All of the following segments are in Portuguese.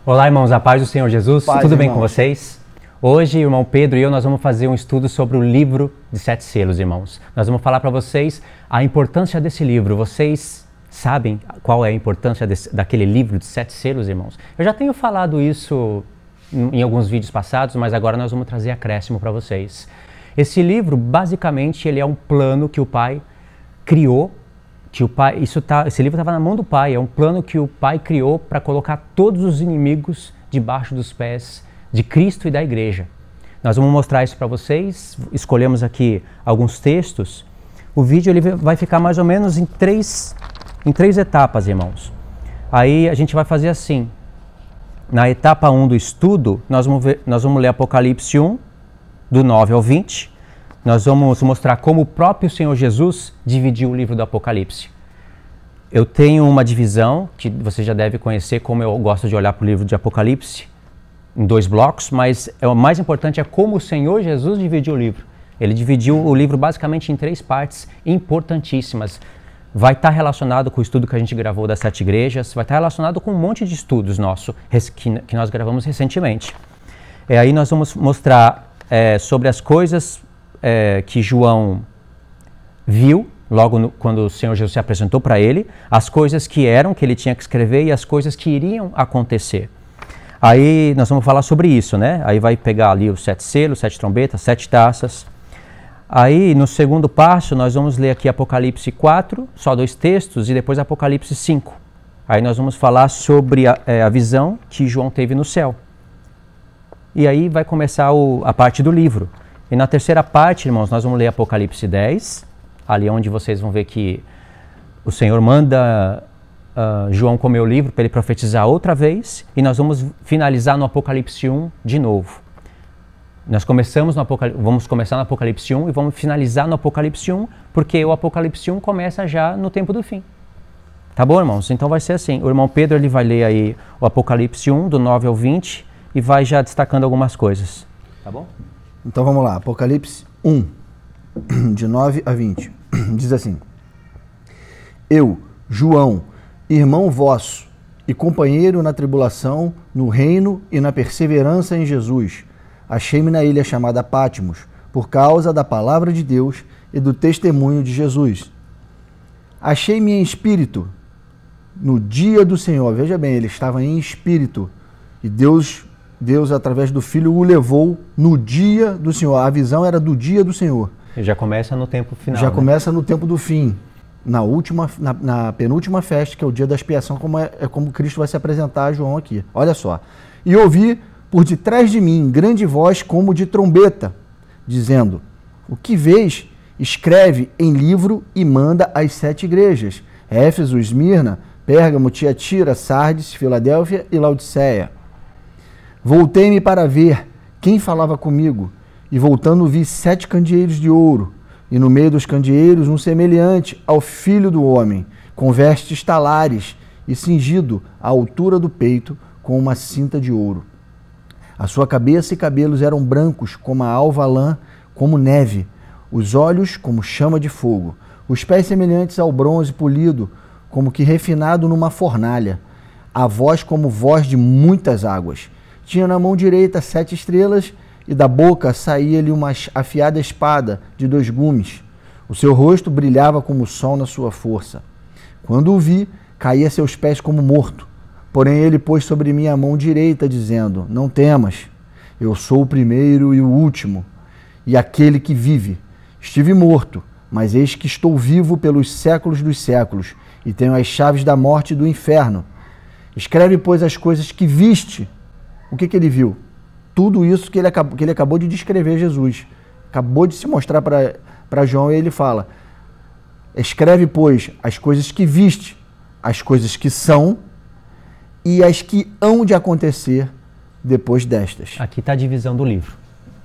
Olá, irmãos, a paz do Senhor Jesus, Paz, tudo bem irmãos. com vocês? Hoje, o irmão Pedro e eu, nós vamos fazer um estudo sobre o livro de 7 selos, irmãos. Nós vamos falar para vocês a importância desse livro. Vocês sabem qual é a importância daquele livro de 7 selos, irmãos? Eu já tenho falado isso em alguns vídeos passados, mas agora nós vamos trazer acréscimo para vocês. Esse livro, basicamente, ele é um plano que o Pai criou. Esse livro estava na mão do Pai, é um plano que o Pai criou para colocar todos os inimigos debaixo dos pés de Cristo e da Igreja. Nós vamos mostrar isso para vocês, escolhemos aqui alguns textos. O vídeo ele vai ficar mais ou menos em três etapas, irmãos. Aí a gente vai fazer assim. Na etapa 1 do estudo, nós vamos ler Apocalipse 1, do 9 ao 20. Nós vamos mostrar como o próprio Senhor Jesus dividiu o livro do Apocalipse. Eu tenho uma divisão, que você já deve conhecer, como eu gosto de olhar para o livro de Apocalipse, em 2 blocos, mas o mais importante é como o Senhor Jesus dividiu o livro. Ele dividiu o livro basicamente em 3 partes importantíssimas. Vai estar relacionado com o estudo que a gente gravou das 7 igrejas, vai estar relacionado com um monte de estudos nossos que nós gravamos recentemente. Aí nós vamos mostrar sobre as coisas que João viu, logo quando o Senhor Jesus se apresentou para ele, as coisas que ele tinha que escrever e as coisas que iriam acontecer. Aí nós vamos falar sobre isso, né? Aí vai pegar ali os 7 selos, 7 trombetas, 7 taças. Aí no segundo passo nós vamos ler aqui Apocalipse 4, só 2 textos, e depois Apocalipse 5. Aí nós vamos falar sobre a visão que João teve no céu. E aí vai começar a parte do livro. E na terceira parte, irmãos, nós vamos ler Apocalipse 10, ali onde vocês vão ver que o Senhor manda João comer o livro para ele profetizar outra vez, e nós vamos finalizar no Apocalipse 1 de novo. Nós vamos começar no Apocalipse 1 e vamos finalizar no Apocalipse 1, porque o Apocalipse 1 começa já no tempo do fim. Tá bom, irmãos? Então vai ser assim. O irmão Pedro ele vai ler aí o Apocalipse 1, do 9 ao 20, e vai já destacando algumas coisas. Tá bom? Então vamos lá, Apocalipse 1, de 9 a 20, diz assim: Eu, João, irmão vosso e companheiro na tribulação, no reino e na perseverança em Jesus, achei-me na ilha chamada Patmos, por causa da palavra de Deus e do testemunho de Jesus. Achei-me em espírito no dia do Senhor. Veja bem, ele estava em espírito e Deus, através do Filho, o levou no dia do Senhor. A visão era do dia do Senhor. E já começa no tempo final. Já começa no tempo do fim. Na penúltima festa, que é o dia da expiação, como Cristo vai se apresentar a João aqui. Olha só. E ouvi por detrás de mim grande voz como de trombeta, dizendo: O que vês, escreve em livro e manda às 7 igrejas: Éfeso, Esmirna, Pérgamo, Tiatira, Sardes, Filadélfia e Laodiceia. Voltei-me para ver quem falava comigo, e voltando vi 7 candeeiros de ouro, e no meio dos candeeiros um semelhante ao Filho do Homem, com vestes talares e cingido à altura do peito com uma cinta de ouro. A sua cabeça e cabelos eram brancos como a alva lã, como neve, os olhos como chama de fogo, os pés semelhantes ao bronze polido, como que refinado numa fornalha, a voz como voz de muitas águas. Tinha na mão direita 7 estrelas, e da boca saía-lhe uma afiada espada de 2 gumes. O seu rosto brilhava como o sol na sua força. Quando o vi, caí a seus pés como morto. Porém ele pôs sobre mim a mão direita, dizendo: Não temas, eu sou o primeiro e o último, e aquele que vive. Estive morto, mas eis que estou vivo pelos séculos dos séculos, e tenho as chaves da morte e do inferno. Escreve, pois, as coisas que viste. O que ele viu? Tudo isso que ele acabou de descrever Jesus. Acabou de se mostrar para João, e ele fala: Escreve, pois, as coisas que viste, as coisas que são e as que hão de acontecer depois destas. Aqui está a divisão do livro.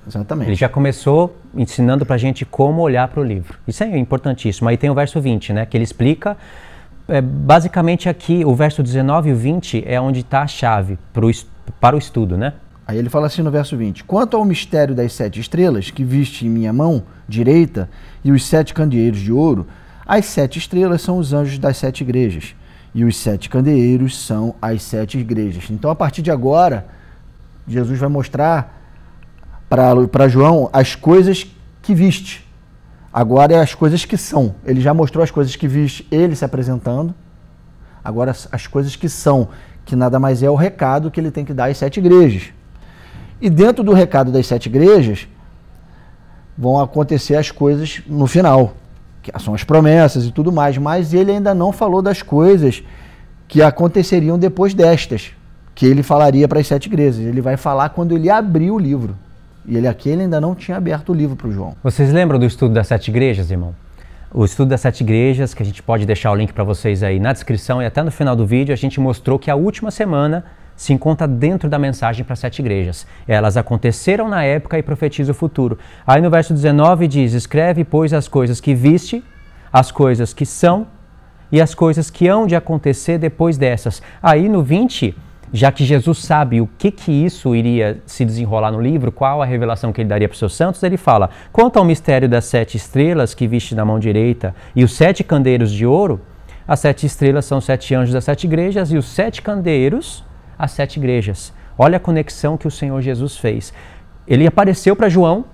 Exatamente. Ele já começou ensinando para a gente como olhar para o livro. Isso é importantíssimo. Aí tem o verso 20, né, que ele explica. Basicamente aqui, o verso 19 e o 20 é onde está a chave para o estudo, né? Aí ele fala assim no verso 20: Quanto ao mistério das 7 estrelas que viste em minha mão direita e os 7 candeeiros de ouro, as 7 estrelas são os anjos das 7 igrejas, E os 7 candeeiros são as 7 igrejas. Então, a partir de agora, Jesus vai mostrar para João as coisas que viste. Agora é as coisas que são. Ele já mostrou as coisas que viste, ele se apresentando. Agora as coisas que são, que nada mais é o recado que ele tem que dar às 7 igrejas. E dentro do recado das 7 igrejas, vão acontecer as coisas no final, que são as promessas e tudo mais, mas ele ainda não falou das coisas que aconteceriam depois destas, que ele falaria para as 7 igrejas. Ele vai falar quando ele abrir o livro. E ele ainda não tinha aberto o livro para o João. Vocês lembram do estudo das 7 igrejas, irmão? O estudo das 7 igrejas, que a gente pode deixar o link para vocês aí na descrição e até no final do vídeo, a gente mostrou que a última semana se encontra dentro da mensagem para as 7 igrejas. Elas aconteceram na época e profetizam o futuro. Aí no verso 19 diz: escreve, pois, as coisas que viste, as coisas que são e as coisas que hão de acontecer depois dessas. Aí no 20, já que Jesus sabe o que isso iria se desenrolar no livro, qual a revelação que ele daria para os seus santos, ele fala: quanto ao mistério das 7 estrelas que viste na mão direita e os 7 candeeiros de ouro, as 7 estrelas são 7 anjos das 7 igrejas e os 7 candeeiros as 7 igrejas. Olha a conexão que o Senhor Jesus fez. Ele apareceu para João,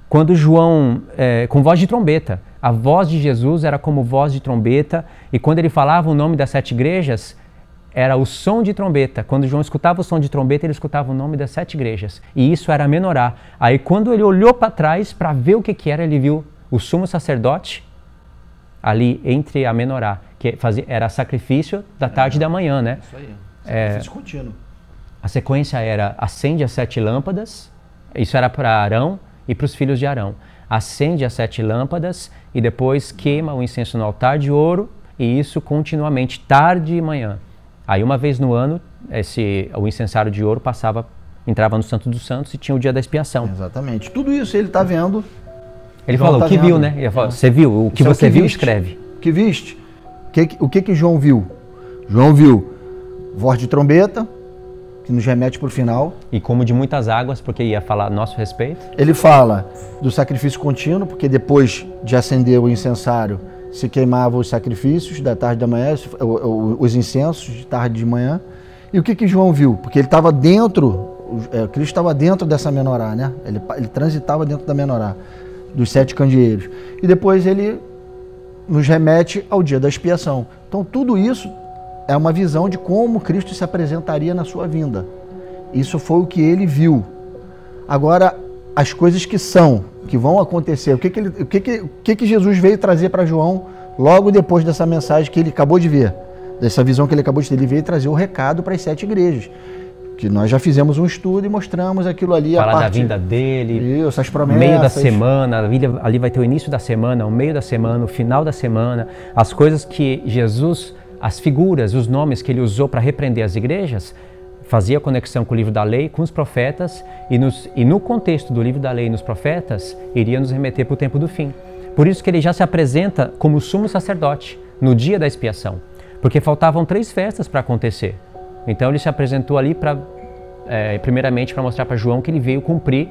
quando João, com voz de trombeta. A voz de Jesus era como voz de trombeta, e quando ele falava o nome das 7 igrejas, era o som de trombeta. Quando João escutava o som de trombeta, ele escutava o nome das 7 igrejas. E isso era a menorá. Aí quando ele olhou para trás para ver o que era, ele viu o sumo sacerdote ali entre a menorá, que era sacrifício da tarde e da manhã, né? Isso aí. Sacrifício contínuo. A sequência era: acende as 7 lâmpadas. Isso era para Arão e para os filhos de Arão. Acende as 7 lâmpadas e depois queima o incenso no altar de ouro, e isso continuamente, tarde e manhã. Aí uma vez no ano, o incensário de ouro entrava no Santo dos Santos e tinha o dia da expiação. Exatamente. Tudo isso ele está vendo. Ele falou o que viu, né? Ele falou: você viu? O que você viu, escreve. O que viste? O que João viu? João viu voz de trombeta, que nos remete para o final. E como de muitas águas, porque ia falar a nosso respeito. Ele fala do sacrifício contínuo, porque depois de acender o incensário, se queimavam os sacrifícios da tarde e da manhã, os incensos de tarde e de manhã. E o que João viu? Porque ele estava dentro, Cristo estava dentro dessa menorá, né? Ele transitava dentro da menorá, dos 7 candeeiros. E depois ele nos remete ao dia da expiação. Então tudo isso é uma visão de como Cristo se apresentaria na sua vinda. Isso foi o que ele viu. Agora, as coisas que são, que vão acontecer, o que Jesus veio trazer para João logo depois dessa mensagem que ele acabou de ver, dessa visão que ele acabou de ter? Ele veio trazer o recado para as 7 igrejas, que nós já fizemos um estudo e mostramos aquilo ali. Falar da vinda dele, essas promessas. Meio da semana, ali vai ter o início da semana, o meio da semana, o final da semana, as coisas que Jesus, as figuras, os nomes que ele usou para repreender as igrejas, fazia conexão com o livro da lei, com os profetas, e no contexto do livro da lei e nos profetas, iria nos remeter para o tempo do fim. Por isso que ele já se apresenta como sumo sacerdote no dia da expiação, porque faltavam 3 festas para acontecer. Então ele se apresentou ali primeiramente para mostrar para João que ele veio cumprir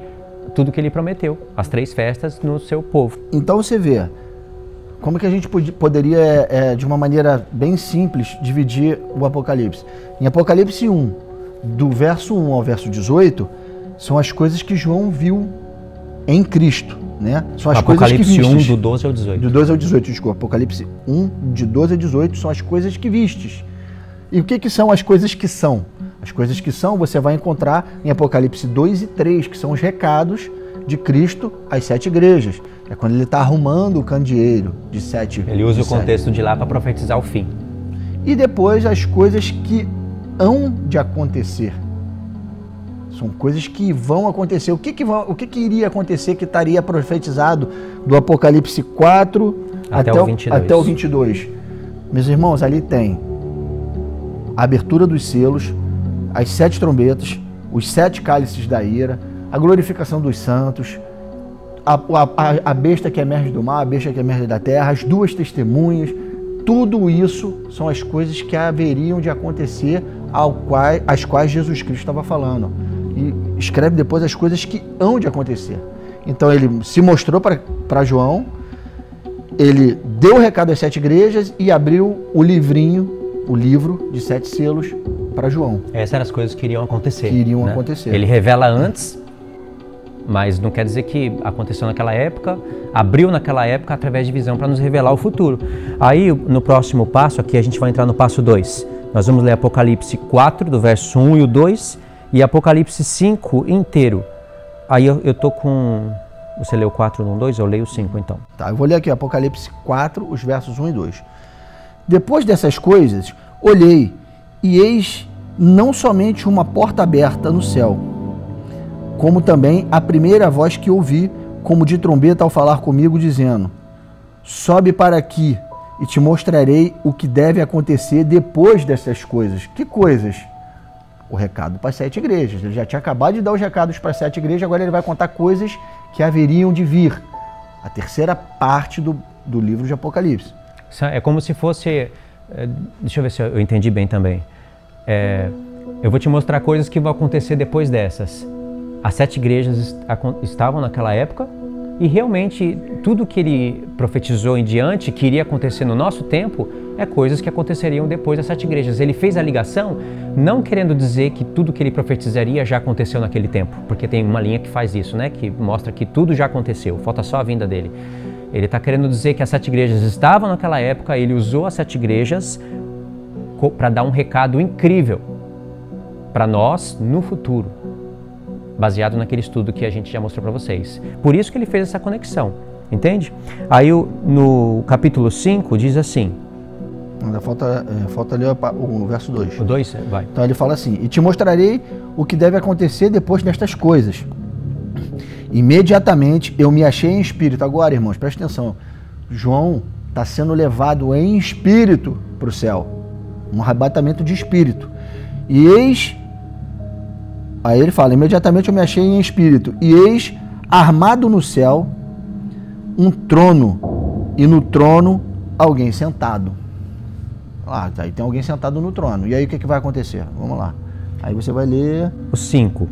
tudo que ele prometeu, as 3 festas no seu povo. Então você vê como que a gente poderia, de uma maneira bem simples, dividir o Apocalipse. Em Apocalipse 1, do verso 1 ao verso 18, são as coisas que João viu em Cristo, né? São as Apocalipse coisas que vistes. 1, do 12 ao 18. Do 12 ao 18, desculpa. Apocalipse 1, de 12 a 18, são as coisas que vistes. E o que são as coisas que são? As coisas que são, você vai encontrar em Apocalipse 2 e 3, que são os recados de Cristo às 7 igrejas. É quando ele está arrumando o candeeiro de 7. Ele usa o contexto de lá para profetizar o fim. E depois as coisas que hão de acontecer. São coisas que vão acontecer. O que iria acontecer que estaria profetizado do Apocalipse 4 até o 22? Meus irmãos, ali tem a abertura dos selos, as 7 trombetas, os 7 cálices da ira, a glorificação dos santos, a besta que emerge do mar, a besta que emerge da terra, as 2 testemunhas. Tudo isso são as coisas que haveriam de acontecer, as quais Jesus Cristo estava falando. E escreve depois as coisas que hão de acontecer. Então ele se mostrou para João, ele deu o recado às 7 igrejas e abriu o livrinho o livro de 7 selos para João. Essas eram as coisas que iriam acontecer. Acontecer. Ele revela antes, mas não quer dizer que aconteceu naquela época, abriu naquela época através de visão para nos revelar o futuro. Aí, no próximo passo, aqui a gente vai entrar no passo 2. Nós vamos ler Apocalipse 4, do verso 1 e o 2, e Apocalipse 5 inteiro. Aí eu tô com... Você leu 4 no 2? Eu leio 5 então. Tá, eu vou ler aqui Apocalipse 4, os versos 1 e 2. Depois dessas coisas, olhei, e eis não somente uma porta aberta no céu, como também a primeira voz que ouvi, como de trombeta ao falar comigo, dizendo: sobe para aqui, e te mostrarei o que deve acontecer depois dessas coisas. Que coisas? O recado para as 7 igrejas. Ele já tinha acabado de dar os recados para as 7 igrejas, agora ele vai contar coisas que haveriam de vir. A terceira parte do livro de Apocalipse. É como se fosse... Deixa eu ver se eu entendi bem também. Eu vou te mostrar coisas que vão acontecer depois dessas. As 7 igrejas estavam naquela época e realmente tudo que ele profetizou em diante, que iria acontecer no nosso tempo, é coisas que aconteceriam depois das 7 igrejas. Ele fez a ligação não querendo dizer que tudo que ele profetizaria já aconteceu naquele tempo, porque tem uma linha que faz isso, né? Que mostra que tudo já aconteceu, falta só a vinda dele. Ele está querendo dizer que as 7 igrejas estavam naquela época, ele usou as 7 igrejas para dar um recado incrível para nós no futuro, baseado naquele estudo que a gente já mostrou para vocês. Por isso que ele fez essa conexão, entende? Aí no capítulo 5 diz assim... Ainda falta ler o verso 2. O 2? Vai. Então ele fala assim: e te mostrarei o que deve acontecer depois destas coisas. Imediatamente eu me achei em espírito. Agora, irmãos, presta atenção. João está sendo levado em espírito para o céu. Um arrebatamento de espírito. E eis... Aí ele fala: imediatamente eu me achei em espírito. E eis, armado no céu, um trono. E no trono, alguém sentado. Aí tem alguém sentado no trono. E aí o que vai acontecer? Vamos lá. Aí você vai ler... O 5.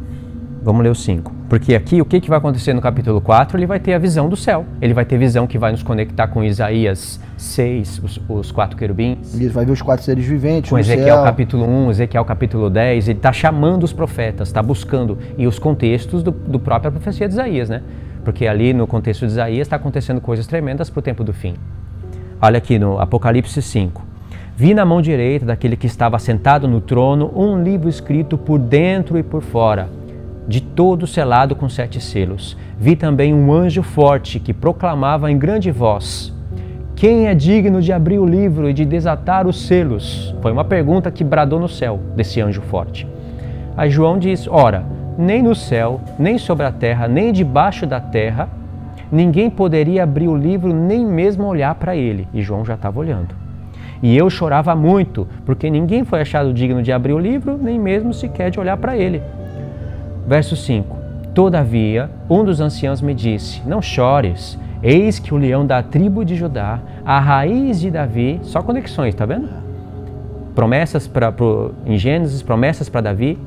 Vamos ler o 5. Porque aqui o que vai acontecer no capítulo 4? Ele vai ter a visão do céu. Ele vai ter visão que vai nos conectar com Isaías 6, os 4 querubins. Ele vai ver os 4 seres viventes. Com Ezequiel capítulo 1, Ezequiel capítulo 10. Ele está chamando os profetas, está buscando. E os contextos do própria profecia de Isaías, né? Porque ali no contexto de Isaías está acontecendo coisas tremendas para o tempo do fim. Olha aqui no Apocalipse 5. Vi na mão direita daquele que estava sentado no trono um livro escrito por dentro e por fora, de todo selado com 7 selos. Vi também um anjo forte que proclamava em grande voz: quem é digno de abrir o livro e de desatar os selos? Foi uma pergunta que bradou no céu desse anjo forte. Aí João diz: ora, nem no céu, nem sobre a terra, nem debaixo da terra, ninguém poderia abrir o livro, nem mesmo olhar para ele. E João já estava olhando. E eu chorava muito, porque ninguém foi achado digno de abrir o livro, nem mesmo sequer de olhar para ele. Verso 5. Todavia, um dos anciãos me disse: não chores, eis que o leão da tribo de Judá, a raiz de Davi, só conexões, tá vendo? Promessas em Gênesis, promessas para Davi,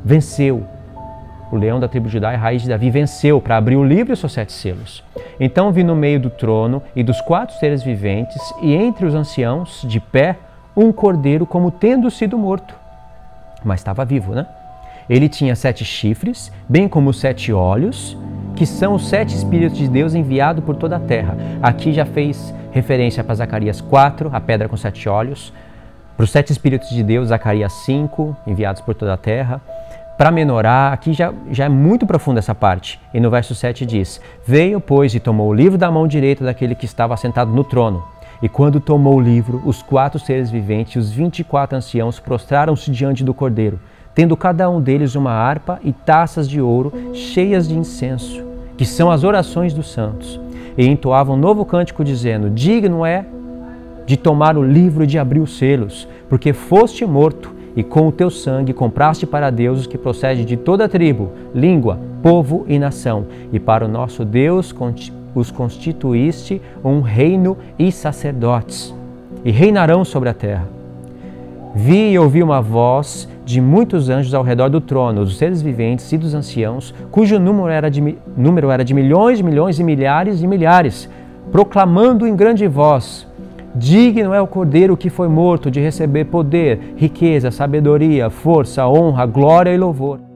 venceu. O leão da tribo de Judá, a raiz de Davi, venceu para abrir o livro e os seus 7 selos. Então vi no meio do trono e dos 4 seres viventes, e entre os anciãos, de pé, um cordeiro como tendo sido morto. Mas estava vivo, né? Ele tinha 7 chifres, bem como 7 olhos, que são os 7 Espíritos de Deus enviados por toda a terra. Aqui já fez referência para Zacarias 4, a pedra com 7 olhos. Para os 7 Espíritos de Deus, Zacarias 5, enviados por toda a terra. Para Menorá, aqui já é muito profunda essa parte. E no verso 7 diz: veio, pois, e tomou o livro da mão direita daquele que estava sentado no trono. E quando tomou o livro, os 4 seres viventes e os 24 anciãos prostraram-se diante do cordeiro, tendo cada um deles uma harpa e taças de ouro cheias de incenso, que são as orações dos santos. E entoavam um novo cântico, dizendo: digno é de tomar o livro e de abrir os selos, porque foste morto, e com o teu sangue compraste para Deus os que procedem de toda tribo, língua, povo e nação, e para o nosso Deus os constituíste um reino e sacerdotes, e reinarão sobre a terra. Vi e ouvi uma voz de muitos anjos ao redor do trono, dos seres viventes e dos anciãos, cujo número era de milhões, milhões e milhares de milhares, proclamando em grande voz: Digno é o Cordeiro que foi morto de receber poder, riqueza, sabedoria, força, honra, glória e louvor.